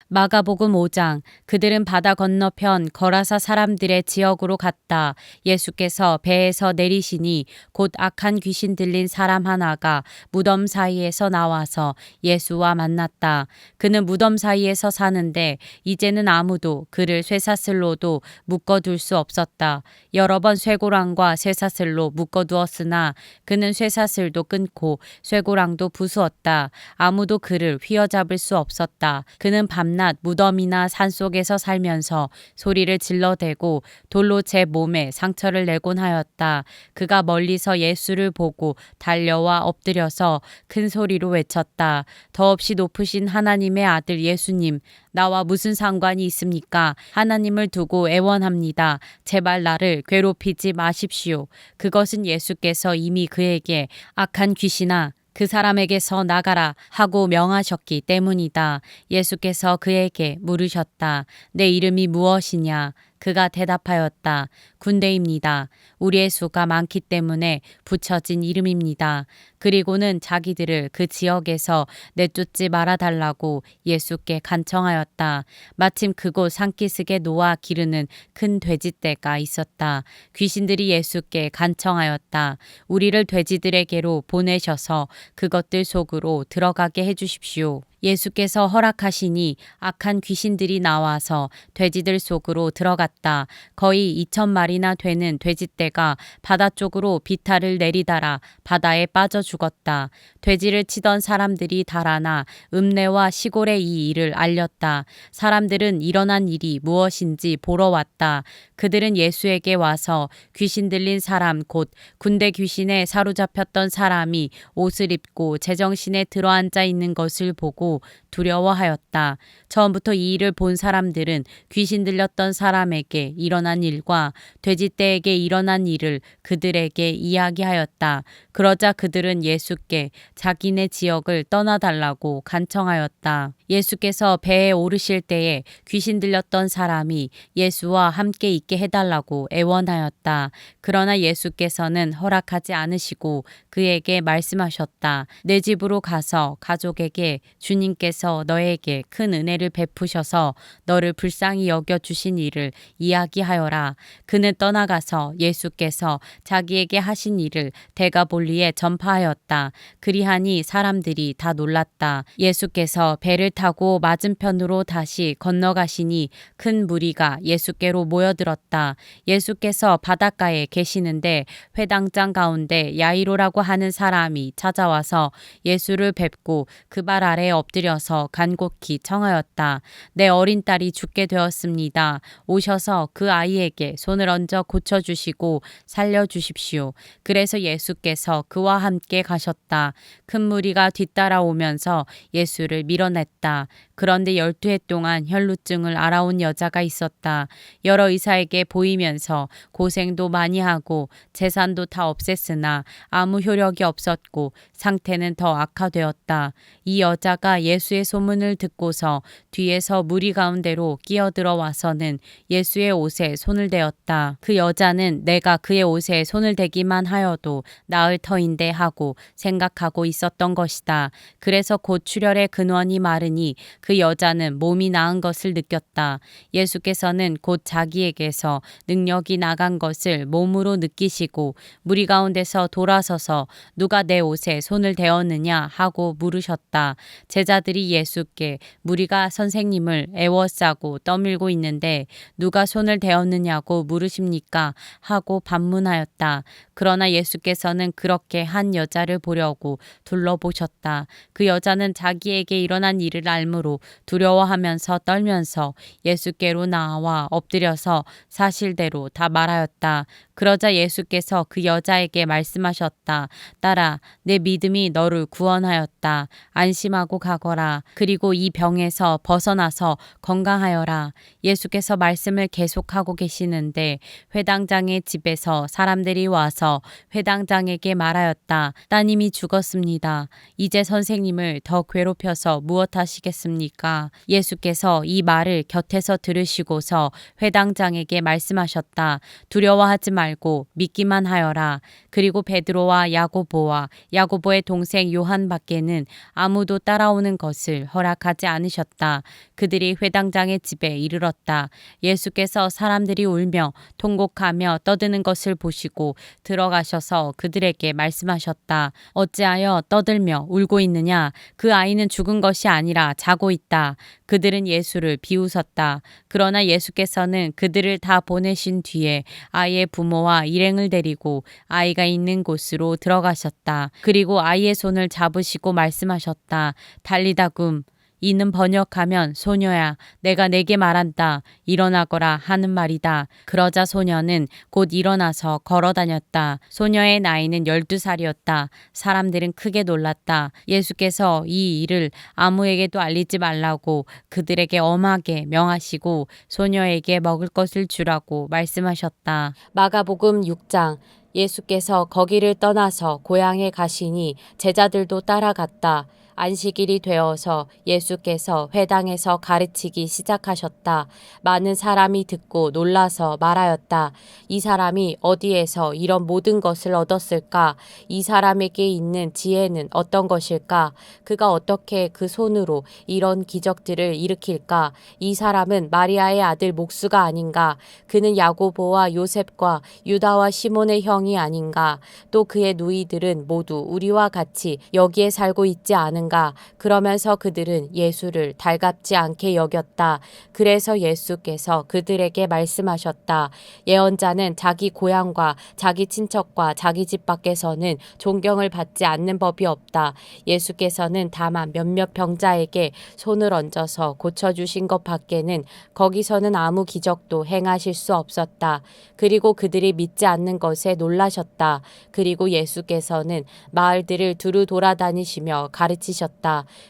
마가복음 5장. 그들은 바다 건너편 거라사 사람들의 지역으로 갔다. 예수께서 배에서 내리시니 곧 악한 귀신 들린 사람 하나가 무덤 사이에서 나와서 예수와 만났다. 그는 무덤 사이에서 사는데 이제는 아무도 그를 쇠사슬로도 묶어둘 수 없었다. 여러 번 쇠고랑과 쇠사슬로 묶어두었으나 그는 쇠사슬도 끊고 쇠고랑도 부수었다. 아무도 그를 휘어잡을 수 없었다. 그는 밤낮 무덤이나 산속에서 살면서 소리를 질러대고 돌로 제 몸에 상처를 내곤 하였다. 그가 멀리서 예수를 보고 달려와 엎드려서 큰 소리로 외쳤다. 더없이 높으신 하나님의 아들 예수님, 나와 무슨 상관이 있습니까? 하나님을 두고 애원합니다. 제발 나를 괴롭히지 마십시오. 그것은 예수께서 이미 그에게 악한 귀신아, 그 사람에게서 나가라 하고 명하셨기 때문이다. 예수께서 그에게 물으셨다. 내 이름이 무엇이냐? 그가 대답하였다. 군대입니다. 우리의 수가 많기 때문에 붙여진 이름입니다. 그리고는 자기들을 그 지역에서 내쫓지 말아달라고 예수께 간청하였다. 마침 그곳 산기슭에 놓아 기르는 큰 돼지떼가 있었다. 귀신들이 예수께 간청하였다. 우리를 돼지들에게로 보내셔서 그것들 속으로 들어가게 해주십시오. 예수께서 허락하시니 악한 귀신들이 나와서 돼지들 속으로 들어갔다. 거의 2,000마리나 되는 돼지떼가 바다 쪽으로 비탈을 내리달아 바다에 빠져 죽었다. 돼지를 치던 사람들이 달아나 읍내와 시골에 이 일을 알렸다. 사람들은 일어난 일이 무엇인지 보러 왔다. 그들은 예수에게 와서 귀신 들린 사람 곧 군대 귀신에 사로잡혔던 사람이 옷을 입고 제정신에 들어앉아 있는 것을 보고 두려워하였다. 처음부터 이 일을 본 사람들은 귀신 들렸던 사람에게 일어난 일과 돼지떼에게 일어난 일을 그들에게 이야기하였다. 그러자 그들은 예수께 자기네 지역을 떠나달라고 간청하였다. 예수께서 배에 오르실 때에 귀신 들렸던 사람이 예수와 함께 있게 해달라고 애원하였다. 그러나 예수께서는 허락하지 않으시고 그에게 말씀하셨다. 내 집으로 가서 가족에게 주님께서 너에게 큰 은혜를 베푸셔서 너를 불쌍히 여겨주신 일을 이야기하여라. 그는 떠나가서 예수께서 자기에게 하신 일을 데가볼리에 전파하였다. 그리하니 사람들이 다 놀랐다. 예수께서 배를 타고 맞은편으로 다시 건너가시니 큰 무리가 예수께로 모여들었다. 예수께서 바닷가에 계시는데 회당장 가운데 야이로라고 하는 사람이 찾아와서 예수를 뵙고 그 발 아래에 엎드려서 간곡히 청하였다. 내 어린 딸이 죽게 되었습니다. 오셔서 그 아이에게 손을 얹어 고쳐주시고 살려주십시오. 그래서 예수께서 그와 함께 가셨다. 큰 무리가 뒤따라오면서 예수를 밀어냈다. 그런데 12해 동안 혈루증을 앓아온 여자가 있었다. 여러 의사에게 보이면서 고생도 많이 하고 재산도 다 없앴으나 아무 효력이 없었고 상태는 더 악화되었다. 이 여자가 예수의 소문을 듣고서 뒤에서 무리 가운데로 끼어들어 와서는 예수의 옷에 손을 대었다. 그 여자는 내가 그의 옷에 손을 대기만 하여도 나을 터인데 하고 생각하고 있었던 것이다. 그래서 곧 출혈의 근원이 마르니 그 여자는 몸이 나은 것을 느꼈다. 예수께서는 곧 자기에게서 능력이 나간 것을 몸으로 느끼시고 무리 가운데서 돌아서서 누가 내 옷에 손을 대었느냐 하고 물으셨다. 제자들이 예수께 무리가 선생님을 애워싸고 떠밀고 있는데 누가 손을 대었느냐고 물으십니까? 하고 반문하였다. 그러나 예수께서는 그렇게 한 여자를 보려고 둘러보셨다. 그 여자는 자기에게 일어난 일을 알므로 두려워하면서 떨면서 예수께로 나와 엎드려서 사실대로 다 말하였다. 그러자 예수께서 그 여자에게 말씀하셨다. 딸아, 내 믿음이 너를 구원하였다. 안심하고 가거라. 그리고 이 병에서 벗어나서 건강하여라. 예수께서 말씀을 계속하고 계시는데 회당장의 집에서 사람들이 와서 회당장에게 말하였다. 따님이 죽었습니다. 이제 선생님을 더 괴롭혀서 무엇하시겠습니까? 있으리까. 예수께서 이 말을 곁에서 들으시고서 회당장에게 말씀하셨다. 두려워하지 말고 믿기만 하여라. 그리고 베드로와 야고보와 야고보의 동생 요한 밖에는 아무도 따라오는 것을 허락하지 않으셨다. 그들이 회당장의 집에 이르렀다. 예수께서 사람들이 울며 통곡하며 떠드는 것을 보시고 들어가셔서 그들에게 말씀하셨다. 어찌하여 떠들며 울고 있느냐? 그 아이는 죽은 것이 아니라 자고 있다. 그들은 예수를 비웃었다. 그러나 예수께서는 그들을 다 보내신 뒤에 아이의 부모와 일행을 데리고 아이가 있는 곳으로 들어가셨다. 그리고 아이의 손을 잡으시고 말씀하셨다. 달리다굼. 이는 번역하면 소녀야 내가 내게 말한다. 일어나거라 하는 말이다. 그러자 소녀는 곧 일어나서 걸어 다녔다. 소녀의 나이는 12살이었다. 사람들은 크게 놀랐다. 예수께서 이 일을 아무에게도 알리지 말라고 그들에게 엄하게 명하시고 소녀에게 먹을 것을 주라고 말씀하셨다. 마가복음 6장. 예수께서 거기를 떠나서 고향에 가시니 제자들도 따라갔다. 안식일이 되어서 예수께서 회당에서 가르치기 시작하셨다. 많은 사람이 듣고 놀라서 말하였다. 이 사람이 어디에서 이런 모든 것을 얻었을까? 이 사람에게 있는 지혜는 어떤 것일까? 그가 어떻게 그 손으로 이런 기적들을 일으킬까? 이 사람은 마리아의 아들 목수가 아닌가? 그는 야고보와 요셉과 유다와 시몬의 형이 아닌가? 또 그의 누이들은 모두 우리와 같이 여기에 살고 있지 않은가? 그러면서 그들은 예수를 달갑지 않게 여겼다. 그래서 예수께서 그들에게 말씀하셨다. 예언자는 자기 고향과 자기 친척과 자기 집 밖에서는 존경을 받지 않는 법이 없다. 예수께서는 다만 몇몇 병자에게 손을 얹어서 고쳐주신 것 밖에는 거기서는 아무 기적도 행하실 수 없었다. 그리고 그들이 믿지 않는 것에 놀라셨다. 그리고 예수께서는 마을들을 두루 돌아다니시며 가르치셨다.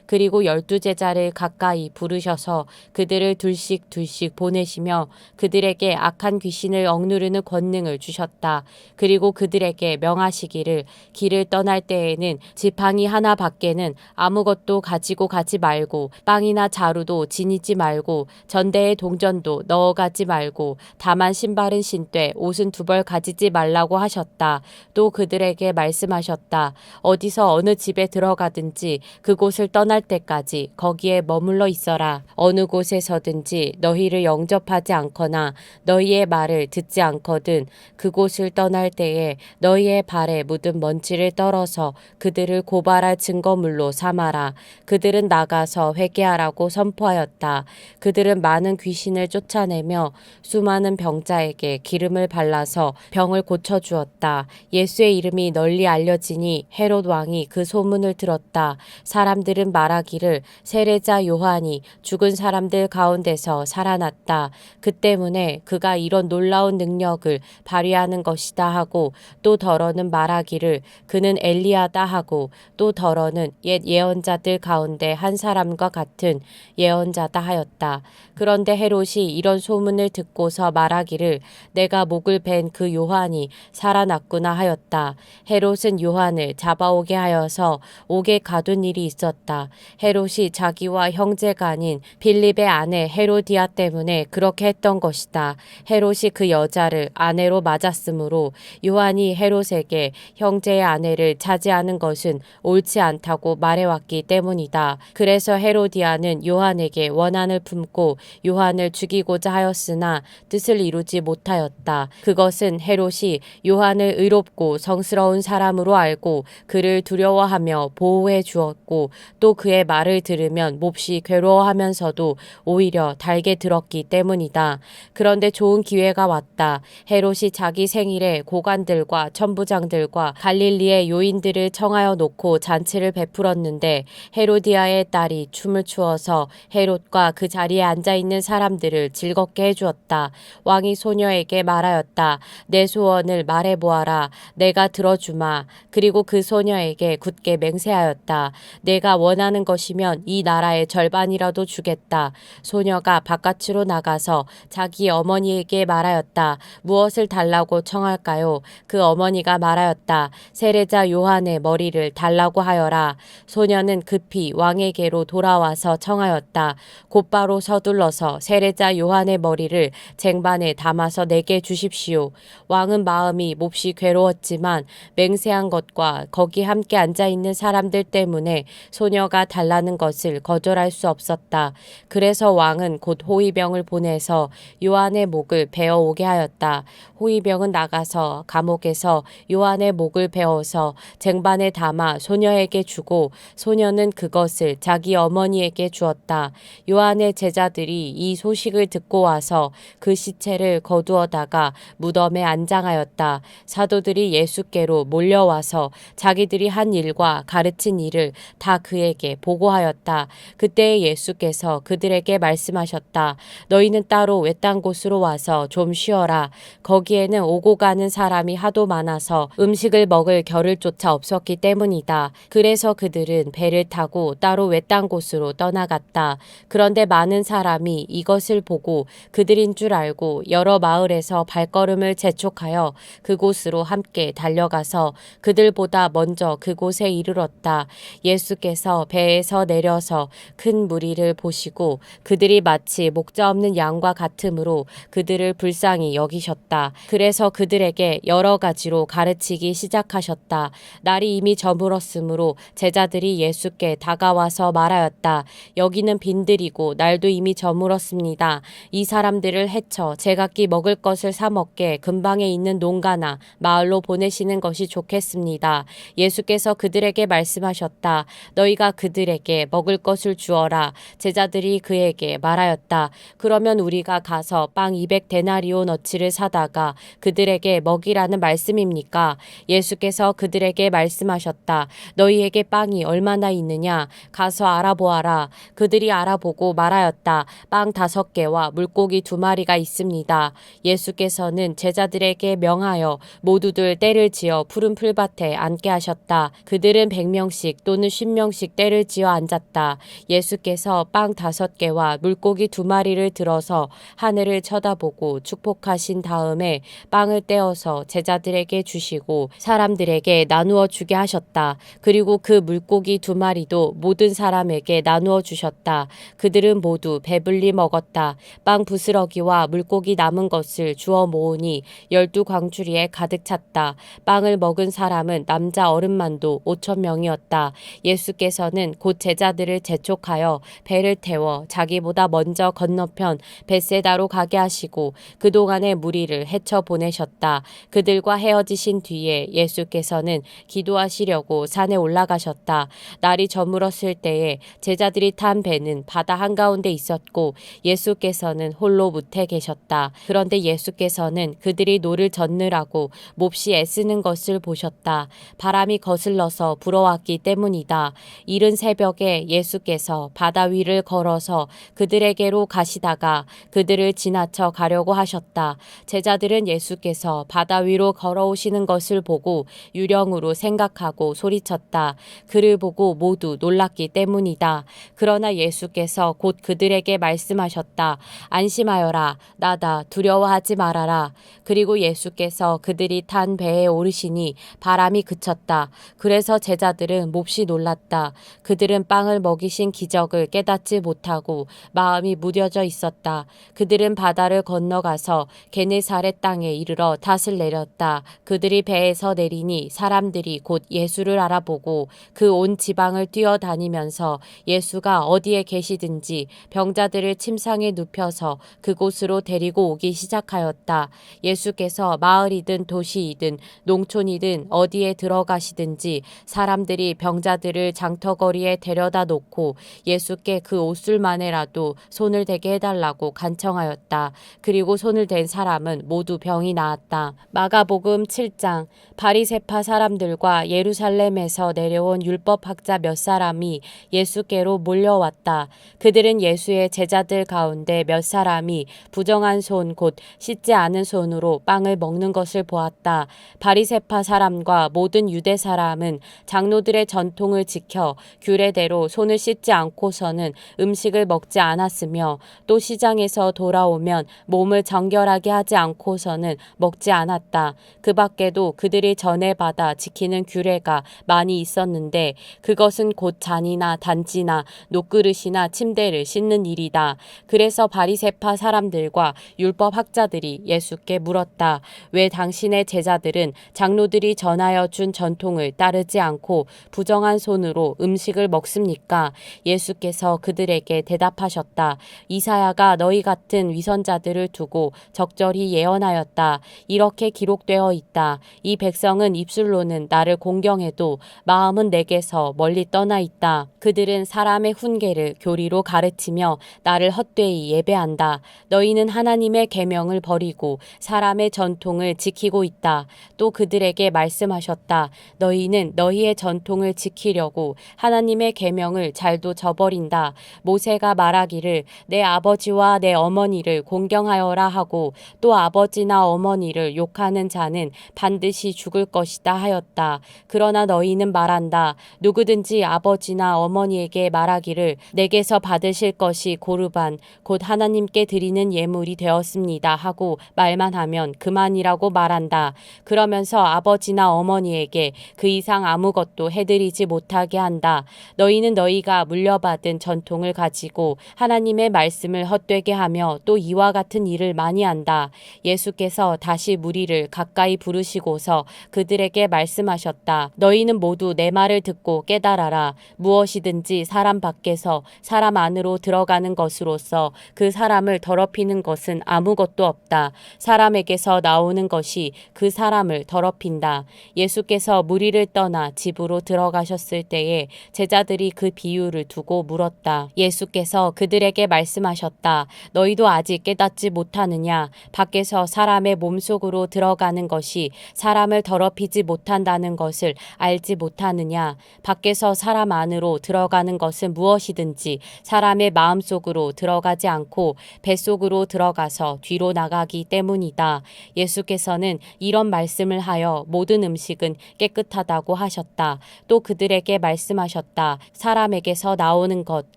그리고 12제자를 가까이 부르셔서 그들을 둘씩 보내시며 그들에게 악한 귀신을 억누르는 권능을 주셨다. 그리고 그들에게 명하시기를 길을 떠날 때에는 지팡이 하나 밖에는 아무것도 가지고 가지 말고 빵이나 자루도 지니지 말고 전대에 동전도 넣어가지 말고 다만 신발은 신되 옷은 두 벌 가지지 말라고 하셨다. 또 그들에게 말씀하셨다. 어디서 어느 집에 들어가든지 그곳을 떠날 때까지 거기에 머물러 있어라. 어느 곳에서든지 너희를 영접하지 않거나 너희의 말을 듣지 않거든 그곳을 떠날 때에 너희의 발에 묻은 먼지를 떨어서 그들을 고발할 증거물로 삼아라. 그들은 나가서 회개하라고 선포하였다. 그들은 많은 귀신을 쫓아내며 수많은 병자에게 기름을 발라서 병을 고쳐주었다. 예수의 이름이 널리 알려지니 헤롯 왕이 그 소문을 들었다. 사람들은 말하기를 세례자 요한이 죽은 사람들 가운데서 살아났다. 그 때문에 그가 이런 놀라운 능력을 발휘하는 것이다 하고 또 더러는 말하기를 그는 엘리야다 하고 또 더러는 옛 예언자들 가운데 한 사람과 같은 예언자다 하였다. 그런데 헤롯이 이런 소문을 듣고서 말하기를 내가 목을 벤 그 요한이 살아났구나 하였다. 헤롯은 요한을 잡아오게 하여서 옥에 가둔 일이 있었다. 헤롯이 자기와 형제가 아닌 빌립의 아내 헤로디아 때문에 그렇게 했던 것이다. 헤롯이 그 여자를 아내로 맞았으므로 요한이 헤롯에게 형제의 아내를 차지하는 것은 옳지 않다고 말해왔기 때문이다. 그래서 헤로디아는 요한에게 원한을 품고 요한을 죽이고자 하였으나 뜻을 이루지 못하였다. 그것은 헤롯이 요한을 의롭고 성스러운 사람으로 알고 그를 두려워하며 보호해 주었고 또 그의 말을 들으면 몹시 괴로워하면서도 오히려 달게 들었기 때문이다. 그런데 좋은 기회가 왔다. 헤롯이 자기 생일에 고관들과 천부장들과 갈릴리의 요인들을 청하여 놓고 잔치를 베풀었는데 헤로디아의 딸이 춤을 추어서 헤롯과 그 자리에 앉아있는 사람들을 즐겁게 해주었다. 왕이 소녀에게 말하였다. 내 소원을 말해보아라. 내가 들어주마. 그리고 그 소녀에게 굳게 맹세하였다. 내가 원하는 것이면 이 나라의 절반이라도 주겠다. 소녀가 바깥으로 나가서 자기 어머니에게 말하였다. 무엇을 달라고 청할까요? 그 어머니가 말하였다. 세례자 요한의 머리를 달라고 하여라. 소녀는 급히 왕에게로 돌아와서 청하였다. 곧바로 서둘러서 세례자 요한의 머리를 쟁반에 담아서 내게 주십시오. 왕은 마음이 몹시 괴로웠지만 맹세한 것과 거기 함께 앉아있는 사람들 때문에 소녀가 달라는 것을 거절할 수 없었다. 그래서 왕은 곧 호위병을 보내서 요한의 목을 베어 오게 하였다. 호위병은 나가서 감옥에서 요한의 목을 베어서 쟁반에 담아 소녀에게 주고 소녀는 그것을 자기 어머니에게 주었다. 요한의 제자들이 이 소식을 듣고 와서 그 시체를 거두어다가 무덤에 안장하였다. 사도들이 예수께로 몰려와서 자기들이 한 일과 가르친 일을 다 그에게 보고하였다. 그때 예수께서 그들에게 말씀하셨다. 너희는 따로 외딴 곳으로 와서 좀 쉬어라. 거기에는 오고 가는 사람이 하도 많아서 음식을 먹을 겨를 조차 없었기 때문이다. 그래서 그들은 배를 타고 따로 외딴 곳으로 떠나갔다. 그런데 많은 사람이 이것을 보고 그들인 줄 알고 여러 마을에서 발걸음을 재촉하여 그곳으로 함께 달려가서 그들보다 먼저 그곳에 이르렀다. 예수께서 배에서 내려서 큰 무리를 보시고 그들이 마치 목자 없는 양과 같으므로 그들을 불쌍히 여기셨다. 그래서 그들에게 여러 가지로 가르치기 시작하셨다. 날이 이미 저물었으므로 제자들이 예수께 다가와서 말하였다. 여기는 빈들이고 날도 이미 저물었습니다. 이 사람들을 해쳐 제각기 먹을 것을 사 먹게 근방에 있는 농가나 마을로 보내시는 것이 좋겠습니다. 예수께서 그들에게 말씀하셨다. 너희가 그들에게 먹을 것을 주어라. 제자들이 그에게 말하였다. 그러면 우리가 가서 빵 200데나리온 어치를 사다가 그들에게 먹이라는 말씀입니까? 예수께서 그들에게 말씀하셨다. 너희에게 빵이 얼마나 있느냐? 가서 알아보아라. 그들이 알아보고 말하였다. 빵 5개와 물고기 2마리가 있습니다. 예수께서는 제자들에게 명하여 모두들 떼를 지어 푸른 풀밭에 앉게 하셨다. 그들은 100명씩 또는 50명씩 떼를 지어 앉았다. 예수께서 빵 5개와 물고기 2마리를 들어서 하늘을 쳐다보고 축복하신 다음에 빵을 떼어서 제자들에게 주시고 사람들에게 나누어 주게 하셨다. 그리고 그 물고기 2마리도 모든 사람에게 나누어 주셨다. 그들은 모두 배불리 먹었다. 빵 부스러기와 물고기 남은 것을 주워 모으니 12광주리에 가득 찼다. 빵을 먹은 사람은 남자 어른만도 5,000명이었다. 예수께서는 곧 제자들을 재촉하여 배를 태워 자기보다 먼저 건너편 벳세다로 가게 하시고 그동안의 무리를 헤쳐 보내셨다. 그들과 헤어지신 뒤에 예수께서는 기도하시려고 산에 올라가셨다. 날이 저물었을 때에 제자들이 탄 배는 바다 한가운데 있었고 예수께서는 홀로 무태 계셨다. 그런데 예수께서는 그들이 노를 젓느라고 몹시 애쓰는 것을 보셨다. 바람이 거슬러서 불어왔기 때문이다. 이른 새벽에 예수께서 바다 위를 걸어서 그들에게로 가시다가 그들을 지나쳐 가려고 하셨다. 제자들은 예수께서 바다 위로 걸어오시는 것을 보고 유령으로 생각하고 소리쳤다. 그를 보고 모두 놀랐기 때문이다. 그러나 예수께서 곧 그들에게 말씀하셨다. 안심하여라. 나다. 두려워하지 말아라. 그리고 예수께서 그들이 탄 배에 오르시니 바람이 그쳤다. 그래서 제자들은 몹시 놀랐다. 그들은 빵을 먹이신 기적을 깨닫지 못하고 마음이 무뎌져 있었다. 그들은 바다를 건너가서 게네사렛 땅에 이르러 닷을 내렸다. 그들이 배에서 내리니 사람들이 곧 예수를 알아보고 그 온 지방을 뛰어다니면서 예수가 어디에 계시든지 병자들을 침상에 눕혀서 그곳으로 데리고 오기 시작하였다. 예수께서 마을이든 도시이든 농촌이든 어디에 들어가시든지 사람들이 병자들을 장터거리에 데려다 놓고 예수께 그 옷술만에라도 손을 대게 해달라고 간청하였다. 그리고 손을 댄 사람은 모두 병이 나았다. 마가복음 7장. 바리새파 사람들과 예루살렘에서 내려온 율법학자 몇 사람이 예수께로 몰려왔다. 그들은 예수의 제자들 가운데 몇 사람이 부정한 손 곧 씻지 않은 손으로 빵을 먹는 것을 보았다. 바리새파 사람과 모든 유대 사람은 장로들의 전통을 지켜 규례대로 손을 씻지 않고서는 음식을 먹지 않았으며 또 시장에서 돌아오면 몸을 정결하게 하지 않고서는 먹지 않았다. 그 밖에도 그들이 전에 받아 지키는 규례가 많이 있었는데 그것은 곧 잔이나 단지나 녹그릇이나 침대를 씻는 일이다. 그래서 바리새파 사람들과 율법 학자들이 예수께 물었다. 왜 당신의 제자들은 장로들이 전하여 준 전통을 따르지 않고 부정한 손으로 음식을 먹습니까? 예수께서 그들에게 대답하셨다. 이사야가 너희 같은 위선자들을 두고 적절히 예언하였다. 이렇게 기록되어 있다. 이 백성은 입술로는 나를 공경해도 마음은 내게서 멀리 떠나 있다. 그들은 사람의 훈계를 교리로 가르치며 나를 헛되이 예배한다. 너희는 하나님의 계명을 버리고 사람의 전통을 지키고 있다. 또 그들에게 말씀하셨다. 너희는 너희의 전통을 지키려고 하나님의 계명을 잘도 저버린다. 모세가 말하기를 내 아버지와 내 어머니를 공경하여라 하고 또 아버지나 어머니를 욕하는 자는 반드시 죽을 것이다 하였다. 그러나 너희는 말한다. 누구든지 아버지나 어머니에게 말하기를 내게서 받으실 것이 고르반 곧 하나님께 드리는 예물이 되었습니다 하고 말만 하면 그만이라고 말한다. 그러면서 아버지나 어머니에게 그 이상 아무것도 해드리지 못하게 한다. 너희는 너희가 물려받은 전통을 가지고 하나님의 말씀을 헛되게 하며 또 이와 같은 일을 많이 한다. 예수께서 다시 무리를 가까이 부르시고서 그들에게 말씀하셨다. 너희는 모두 내 말을 듣고 깨달아라. 무엇이든지 사람 밖에서 사람 안으로 들어가는 것으로서 그 사람을 더럽히는 것은 아무것도 없다. 사람에게서 나오는 것이 그 사람을 더럽힌다. 예수께서 무리를 떠나 집으로 들어가셨을 때에 제자들이 그 비유를 두고 물었다. 예수께서 그들에게 말씀하셨다. 너희도 아직 깨닫지 못하느냐? 밖에서 사람의 몸속으로 들어가는 것이 사람을 더럽히지 못한다는 것을 알지 못하느냐? 밖에서 사람 안으로 들어가는 것은 무엇이든지 사람의 마음속으로 들어가지 않고 뱃속으로 들어가서 뒤로 나가기 때문이다. 예수께서는 이런 말씀을 하여 모든 음식은 깨끗하다고 하셨다. 또 그들에게 말씀하셨다. 사람에게서 나오는 것,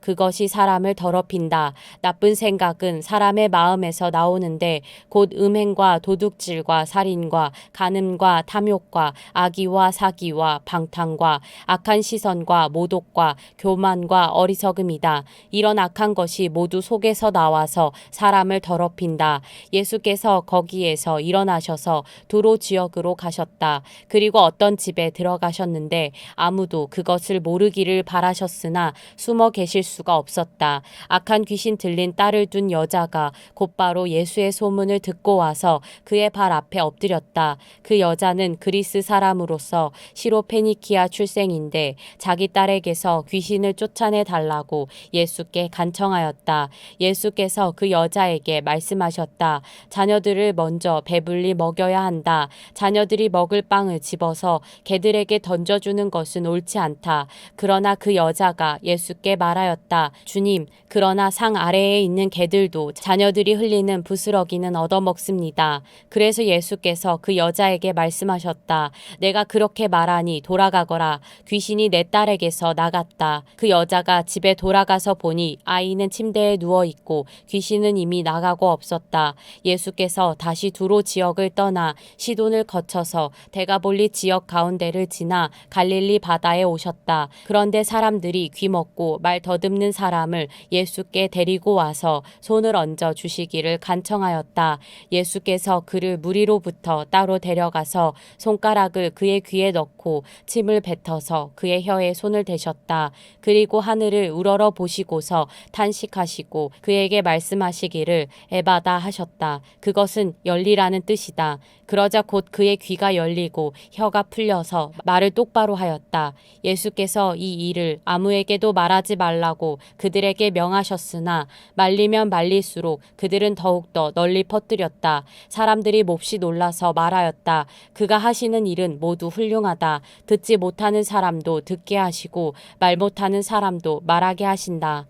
그것이 사람을 더럽힌다. 나쁜 생각은 사람의 마음에서 나오는데 곧 음행과 도둑질과 살인과 간음과 탐욕과 악의와 사기와 방탕과 악한 시선과 모독과 교만과 어리석음이다. 이런 악한 것이 모두 속에서 나와서 사람을 더럽힌다. 예수께서 거기에서 일어나셔서 두로 지역으로 가셨다. 그리고 어떤 집에 들어가셨는데 아무도 그것을 모르기를 바라셨으나 숨어 계실 수가 없었다. 악한 귀신 들린 딸을 둔 여자가 곧바로 예수의 소문을 듣고 와서 그의 발 앞에 엎드렸다. 그 여자는 그리스 사람으로서 시로페니키아 출생인데 자기 딸에게서 귀신을 쫓아내 달라고 예수께 간청하였다. 예수께서 그 여자에게 말씀하셨다. 자녀들을 먼저 배불리 먹여야 한다. 자녀들이 먹을 빵을 집어서 개들에게 던져주는 것은 옳지 않다. 그러나 그 여자가 예수께 말하였다. 주님, 그러나 상 아래에 있는 개들도 자녀들이 흘리는 부스러기는 얻어먹습니다. 그래서 예수께서 그 여자에게 말씀하셨다. 내가 그렇게 말하니 돌아가거라. 귀신이 내 딸에게서 나갔다. 그 여자가 집에 돌아가서 보니 아이는 침대에 누워있고 귀신은 이미 나가고 없었다. 예수께서 다시 두로 지역을 떠나 시돈을 거쳐서 데가볼리 지역 가운데를 지나 갈릴리 바다에 오셨다. 그런데 사람들이 귀먹고 말 더듬는 사람을 예수께 데리고 와서 손을 얹어 주시기를 간청하였다. 예수께서 그를 무리로부터 따로 데려가서 손가락을 그의 귀에 넣고 침을 뱉어서 그의 혀에 손을 대셨다. 그리고 하늘을 우러러 보시고서 탄식하시고 그에게 말씀하시기를 에바다 하셨다. 그것은 열리라는 뜻이다. 그러자 곧 그의 귀가 열리고 혀가 풀려서 말을 똑바로 하였다. 예수께서 이 일을 아무에게도 말하지 말라고 그들에게 명하셨으나 말리면 말릴수록 그들은 더욱더 널리 퍼뜨렸다. 사람들이 몹시 놀라서 말하였다. 그가 하시는 일은 모두 훌륭하다. 듣지 못하는 사람도 듣게 하시고 말 못하는 사람도 말하게 하신다.